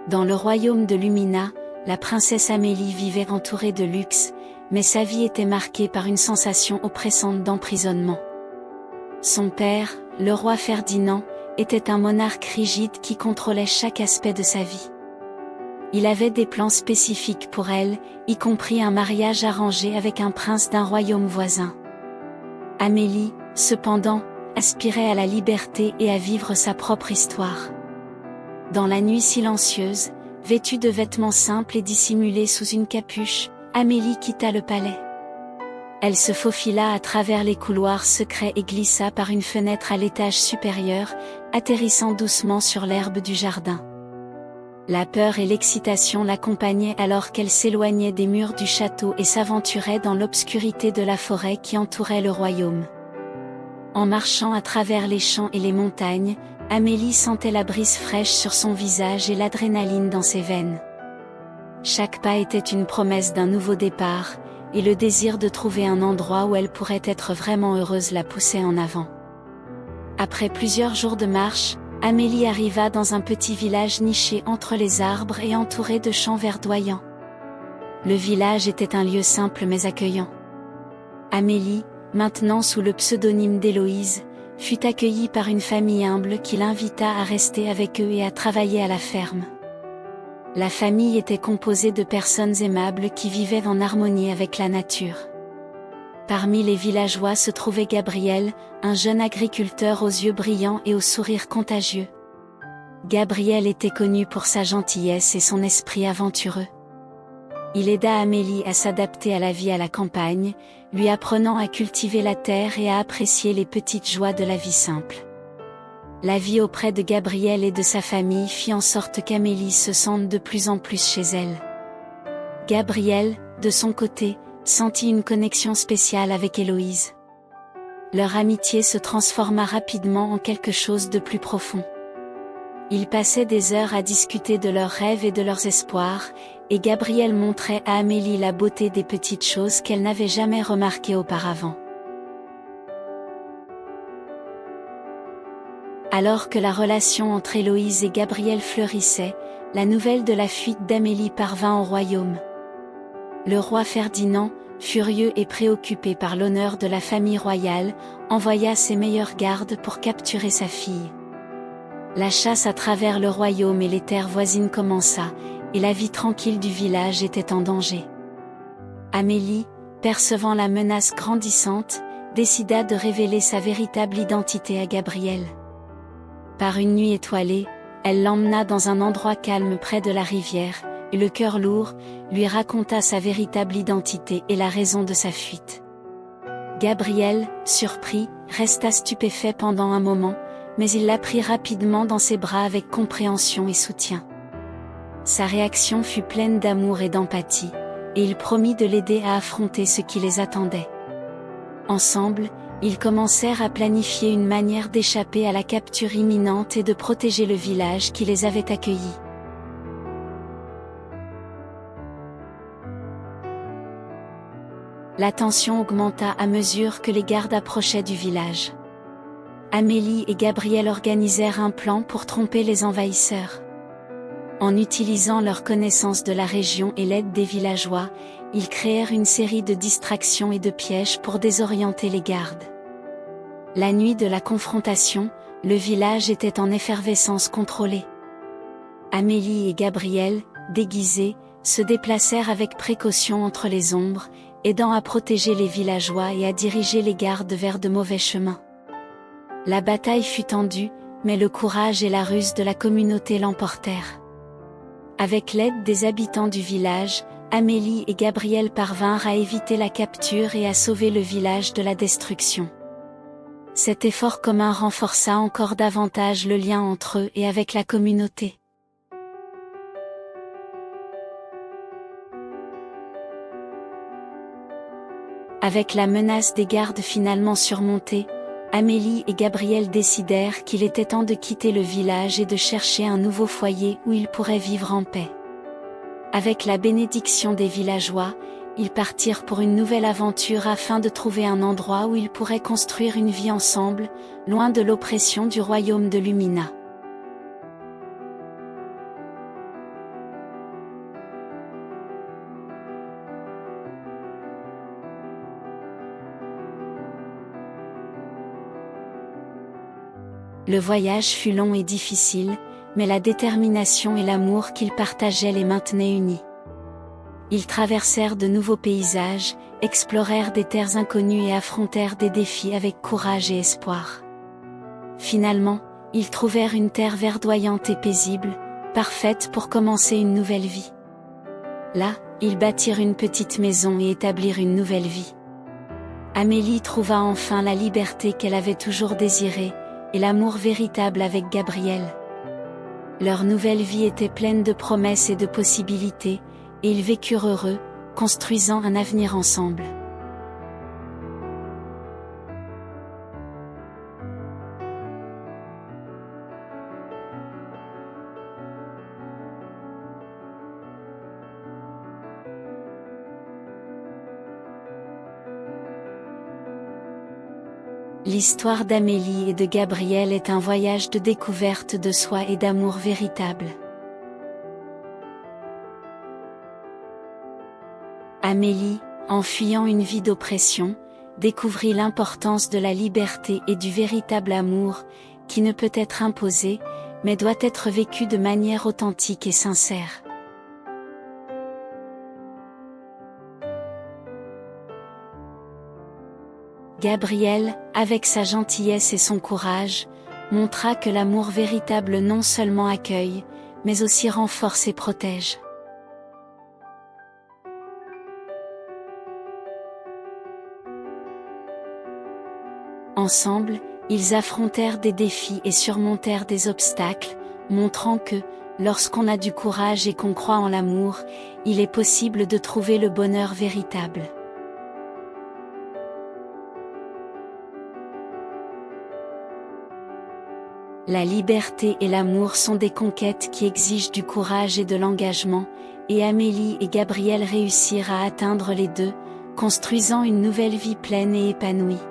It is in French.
Dans le royaume de Lumina, la princesse Amélie vivait entourée de luxe, mais sa vie était marquée par une sensation oppressante d'emprisonnement. Son père, le roi Ferdinand, était un monarque rigide qui contrôlait chaque aspect de sa vie. Il avait des plans spécifiques pour elle, y compris un mariage arrangé avec un prince d'un royaume voisin. Amélie, cependant, aspirait à la liberté et à vivre sa propre histoire. Dans la nuit silencieuse, vêtue de vêtements simples et dissimulée sous une capuche, Amélie quitta le palais. Elle se faufila à travers les couloirs secrets et glissa par une fenêtre à l'étage supérieur, atterrissant doucement sur l'herbe du jardin. La peur et l'excitation l'accompagnaient alors qu'elle s'éloignait des murs du château et s'aventurait dans l'obscurité de la forêt qui entourait le royaume. En marchant à travers les champs et les montagnes, Amélie sentait la brise fraîche sur son visage et l'adrénaline dans ses veines. Chaque pas était une promesse d'un nouveau départ, et le désir de trouver un endroit où elle pourrait être vraiment heureuse la poussait en avant. Après plusieurs jours de marche, Amélie arriva dans un petit village niché entre les arbres et entouré de champs verdoyants. Le village était un lieu simple mais accueillant. Amélie, maintenant sous le pseudonyme d'Héloïse, fut accueillie par une famille humble qui l'invita à rester avec eux et à travailler à la ferme. La famille était composée de personnes aimables qui vivaient en harmonie avec la nature. Parmi les villageois se trouvait Gabriel, un jeune agriculteur aux yeux brillants et au sourire contagieux. Gabriel était connu pour sa gentillesse et son esprit aventureux. Il aida Amélie à s'adapter à la vie à la campagne, lui apprenant à cultiver la terre et à apprécier les petites joies de la vie simple. La vie auprès de Gabriel et de sa famille fit en sorte qu'Amélie se sente de plus en plus chez elle. Gabriel, de son côté, sentit une connexion spéciale avec Héloïse. Leur amitié se transforma rapidement en quelque chose de plus profond. Ils passaient des heures à discuter de leurs rêves et de leurs espoirs, et Gabriel montrait à Amélie la beauté des petites choses qu'elle n'avait jamais remarquées auparavant. Alors que la relation entre Héloïse et Gabriel fleurissait, la nouvelle de la fuite d'Amélie parvint au royaume. Le roi Ferdinand, furieux et préoccupé par l'honneur de la famille royale, envoya ses meilleurs gardes pour capturer sa fille. La chasse à travers le royaume et les terres voisines commença, et la vie tranquille du village était en danger. Amélie, percevant la menace grandissante, décida de révéler sa véritable identité à Gabriel. Par une nuit étoilée, elle l'emmena dans un endroit calme près de la rivière, et le cœur lourd, lui raconta sa véritable identité et la raison de sa fuite. Gabriel, surpris, resta stupéfait pendant un moment, mais il la prit rapidement dans ses bras avec compréhension et soutien. Sa réaction fut pleine d'amour et d'empathie, et il promit de l'aider à affronter ce qui les attendait. Ensemble, ils commencèrent à planifier une manière d'échapper à la capture imminente et de protéger le village qui les avait accueillis. La tension augmenta à mesure que les gardes approchaient du village. Amélie et Gabriel organisèrent un plan pour tromper les envahisseurs. En utilisant leur connaissance de la région et l'aide des villageois, ils créèrent une série de distractions et de pièges pour désorienter les gardes. La nuit de la confrontation, le village était en effervescence contrôlée. Amélie et Gabriel, déguisés, se déplacèrent avec précaution entre les ombres, aidant à protéger les villageois et à diriger les gardes vers de mauvais chemins. La bataille fut tendue, mais le courage et la ruse de la communauté l'emportèrent. Avec l'aide des habitants du village, Amélie et Gabriel parvinrent à éviter la capture et à sauver le village de la destruction. Cet effort commun renforça encore davantage le lien entre eux et avec la communauté. Avec la menace des gardes finalement surmontée, Amélie et Gabriel décidèrent qu'il était temps de quitter le village et de chercher un nouveau foyer où ils pourraient vivre en paix. Avec la bénédiction des villageois, ils partirent pour une nouvelle aventure afin de trouver un endroit où ils pourraient construire une vie ensemble, loin de l'oppression du royaume de Lumina. Le voyage fut long et difficile, mais la détermination et l'amour qu'ils partageaient les maintenaient unis. Ils traversèrent de nouveaux paysages, explorèrent des terres inconnues et affrontèrent des défis avec courage et espoir. Finalement, ils trouvèrent une terre verdoyante et paisible, parfaite pour commencer une nouvelle vie. Là, ils bâtirent une petite maison et établirent une nouvelle vie. Amélie trouva enfin la liberté qu'elle avait toujours désirée, et l'amour véritable avec Gabriel. Leur nouvelle vie était pleine de promesses et de possibilités, et ils vécurent heureux, construisant un avenir ensemble. L'histoire d'Amélie et de Gabriel est un voyage de découverte de soi et d'amour véritable. Amélie, en fuyant une vie d'oppression, découvrit l'importance de la liberté et du véritable amour, qui ne peut être imposé, mais doit être vécu de manière authentique et sincère. Gabriel, avec sa gentillesse et son courage, montra que l'amour véritable non seulement accueille, mais aussi renforce et protège. Ensemble, ils affrontèrent des défis et surmontèrent des obstacles, montrant que, lorsqu'on a du courage et qu'on croit en l'amour, il est possible de trouver le bonheur véritable. La liberté et l'amour sont des conquêtes qui exigent du courage et de l'engagement, et Amélie et Gabriel réussirent à atteindre les deux, construisant une nouvelle vie pleine et épanouie.